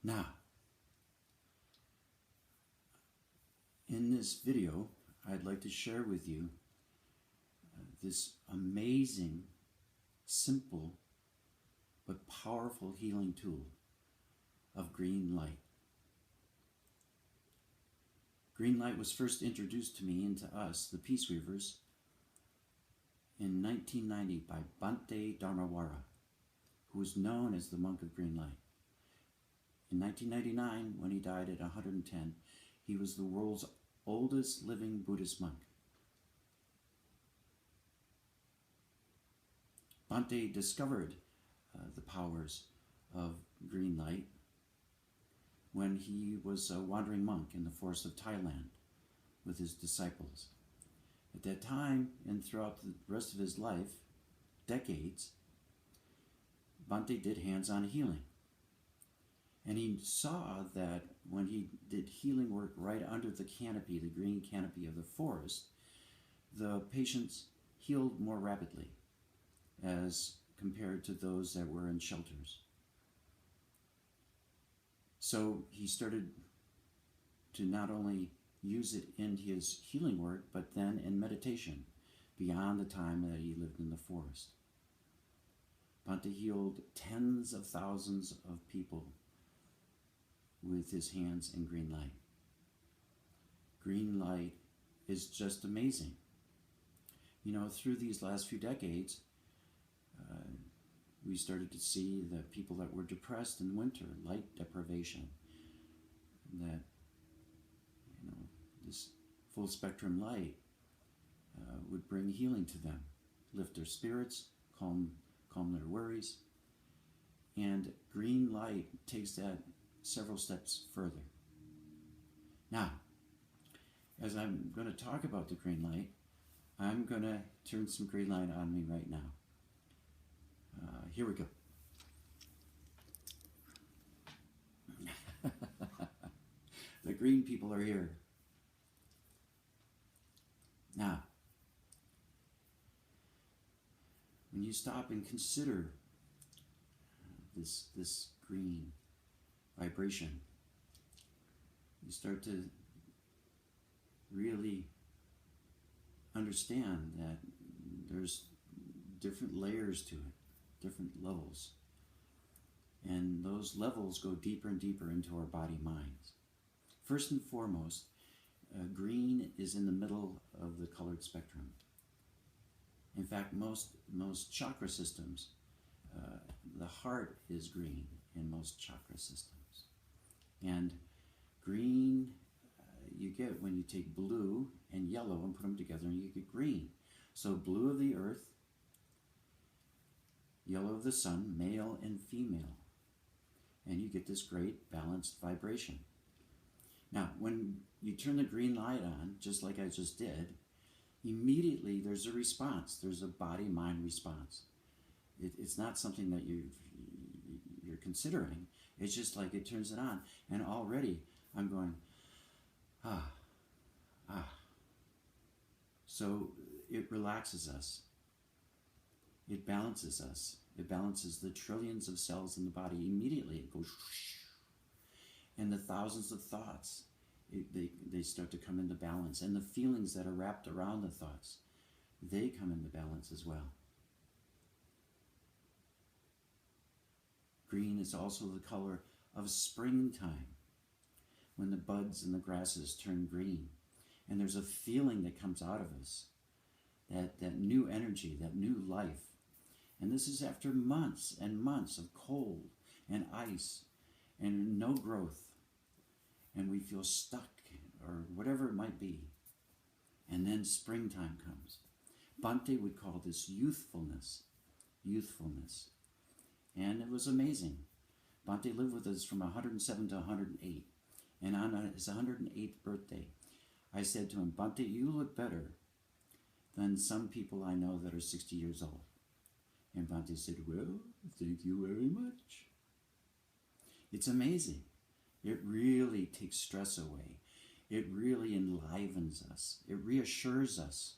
Now, in this video, I'd like to share with you this amazing, simple, but powerful healing tool of green light. Green light was first introduced to me and to us, the Peace Weavers, in 1990 by Bhante Dharmawara, who was known as the Monk of Green Light. In 1999, when he died at 110, he was the world's oldest living Buddhist monk. Bhante discovered the powers of green light when he was a wandering monk in the forest of Thailand with his disciples. At that time, and throughout the rest of his life, decades, Bhante did hands-on healing. And he saw that when he did healing work right under the canopy, the green canopy of the forest, the patients healed more rapidly as compared to those that were in shelters. So he started to not only use it in his healing work, but then in meditation beyond the time that he lived in the forest. Bhante healed tens of thousands of people with his hands in green light. Green light is just amazing. You know, through these last few decades, we started to see that people that were depressed in winter, light deprivation, that, you know, this full spectrum light would bring healing to them, lift their spirits, calm their worries. And green light takes that several steps further. Now, as I'm going to talk about the green light, I'm going to turn some green light on me right now. Here we go. The green people are here. Now, when you stop and consider this green vibration, you start to really understand that there's different layers to it, different levels. And those levels go deeper and deeper into our body minds. First and foremost, green is in the middle of the colored spectrum. In fact, most chakra systems, the heart is green in most chakra systems. And green you get when you take blue and yellow and put them together and you get green. So blue of the earth, yellow of the sun, male and female. And you get this great balanced vibration. Now, when you turn the green light on, just like I just did, immediately there's a response. There's a body-mind response. It's not something that you're considering. It's just like it turns it on. And already I'm going, ah. So it relaxes us. It balances us. It balances the trillions of cells in the body. Immediately it goes whoosh. And the thousands of thoughts, they start to come into balance. And the feelings that are wrapped around the thoughts, they come into balance as well. Green is also the color of springtime, when the buds and the grasses turn green. And there's a feeling that comes out of us, that new energy, that new life. And this is after months and months of cold and ice and no growth. And we feel stuck or whatever it might be. And then springtime comes. Bhante would call this youthfulness. Youthfulness. And it was amazing. Bhante lived with us from 107 to 108. And on his 108th birthday, I said to him, Bhante, you look better than some people I know that are 60 years old. And Bhante said, well, thank you very much. It's amazing. It really takes stress away. It really enlivens us. It reassures us.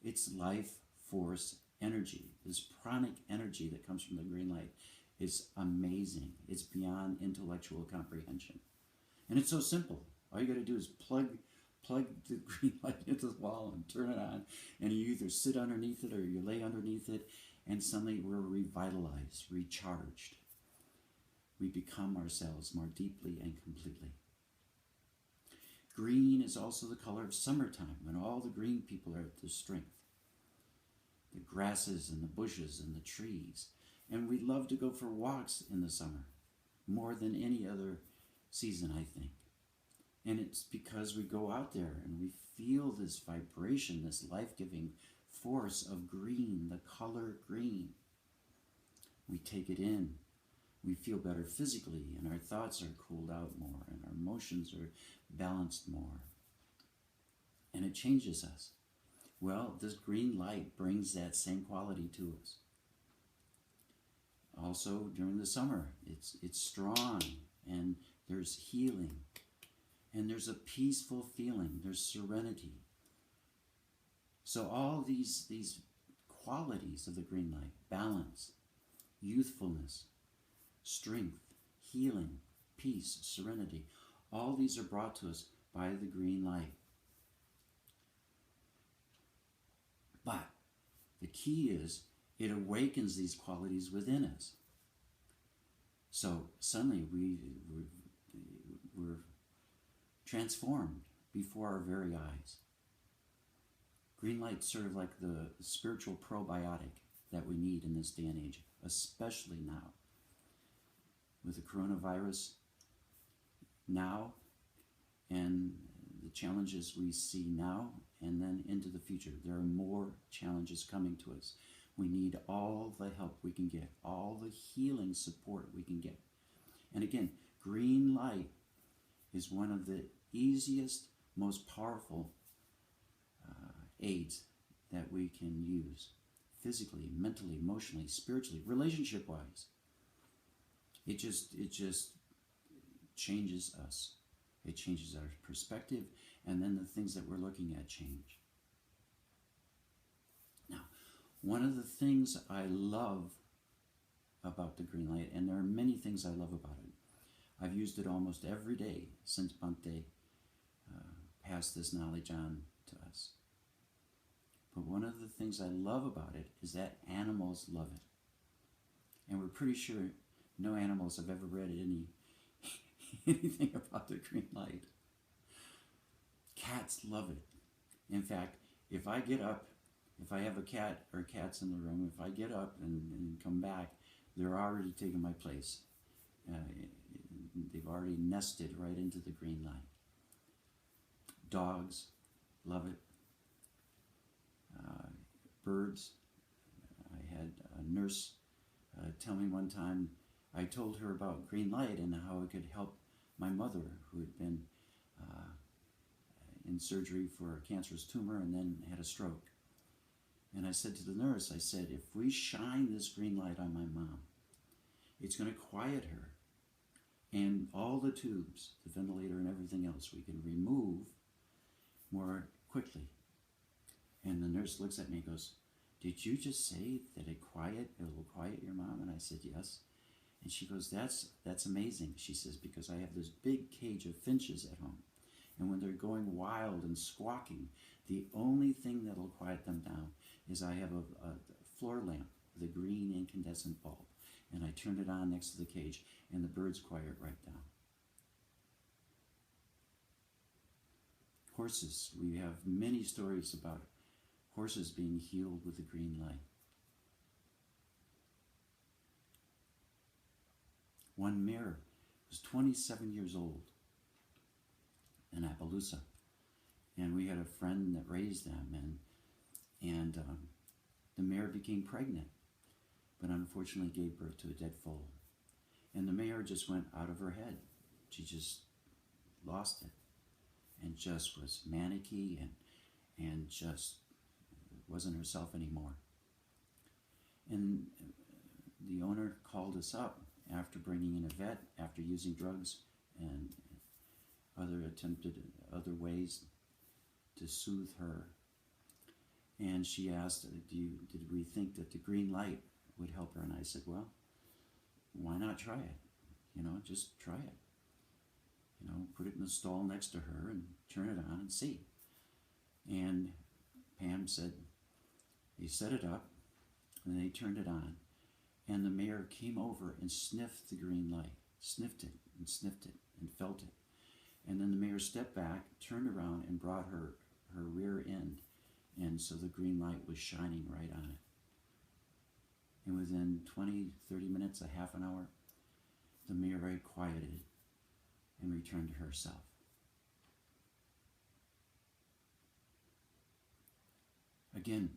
It's life force energy, this pranic energy that comes from the green light. is amazing. It's beyond intellectual comprehension. And it's so simple. All you got to do is plug the green light into the wall and turn it on, and you either sit underneath it or you lay underneath it, and suddenly we're revitalized, recharged. We become ourselves more deeply and completely. Green is also the color of summertime, when all the green people are at their strength. The grasses and the bushes and the trees. And we love to go for walks in the summer, more than any other season, I think. And it's because we go out there and we feel this vibration, this life-giving force of green, the color green. We take it in. We feel better physically, and our thoughts are cooled out more, and our emotions are balanced more. And it changes us. Well, this green light brings that same quality to us. Also, during the summer, it's strong, and there's healing, and there's a peaceful feeling, there's serenity. So all these qualities of the green light, balance, youthfulness, strength, healing, peace, serenity, all these are brought to us by the green light. But the key is it awakens these qualities within us. So suddenly we're transformed before our very eyes. Green light's sort of like the spiritual probiotic that we need in this day and age, especially now. With the coronavirus now, and the challenges we see now and then into the future. There are more challenges coming to us. We need all the help we can get, all the healing support we can get. And again, green light is one of the easiest, most powerful aids that we can use physically, mentally, emotionally, spiritually, relationship-wise. It just changes us. It changes our perspective, and then the things that we're looking at change. Now, one of the things I love about the green light, and there are many things I love about it. I've used it almost every day since Bhante passed this knowledge on to us. But one of the things I love about it is that animals love it. And we're pretty sure no animals have ever read anything about the green light. Cats love it. In fact, if I get up, if I have a cat or cats in the room, if I get up and come back, they're already taking my place. They've already nested right into the green light. Dogs love it. Birds. I had a nurse tell me one time, I told her about green light and how it could help my mother, who had been in surgery for a cancerous tumor and then had a stroke. And I said to the nurse, I said, if we shine this green light on my mom, it's going to quiet her. And all the tubes, the ventilator and everything else, we can remove more quickly. And the nurse looks at me and goes, did you just say that it will quiet your mom? And I said, yes. And she goes, that's amazing. She says, because I have this big cage of finches at home. And when they're going wild and squawking, the only thing that'll quiet them down is I have a floor lamp with a green incandescent bulb. And I turn it on next to the cage, and the birds quiet right down. Horses. We have many stories about horses being healed with the green light. One mare was 27 years old in Appaloosa, and we had a friend that raised them, and the mare became pregnant, but unfortunately gave birth to a dead foal. And the mare just went out of her head. She just lost it, and just was manicky and just wasn't herself anymore. And the owner called us up after bringing in a vet, after using drugs and other ways to soothe her. And she asked, did we think that the green light would help her? And I said, well, why not try it? Just try it. Put it in the stall next to her and turn it on and see. And Pam said, they set it up and they turned it on. And the mayor came over and sniffed the green light, sniffed it and felt it. And then the mayor stepped back, turned around and brought her rear end. And so the green light was shining right on it. And within 20, 30 minutes, a half an hour, the mayor quieted and returned to herself. Again,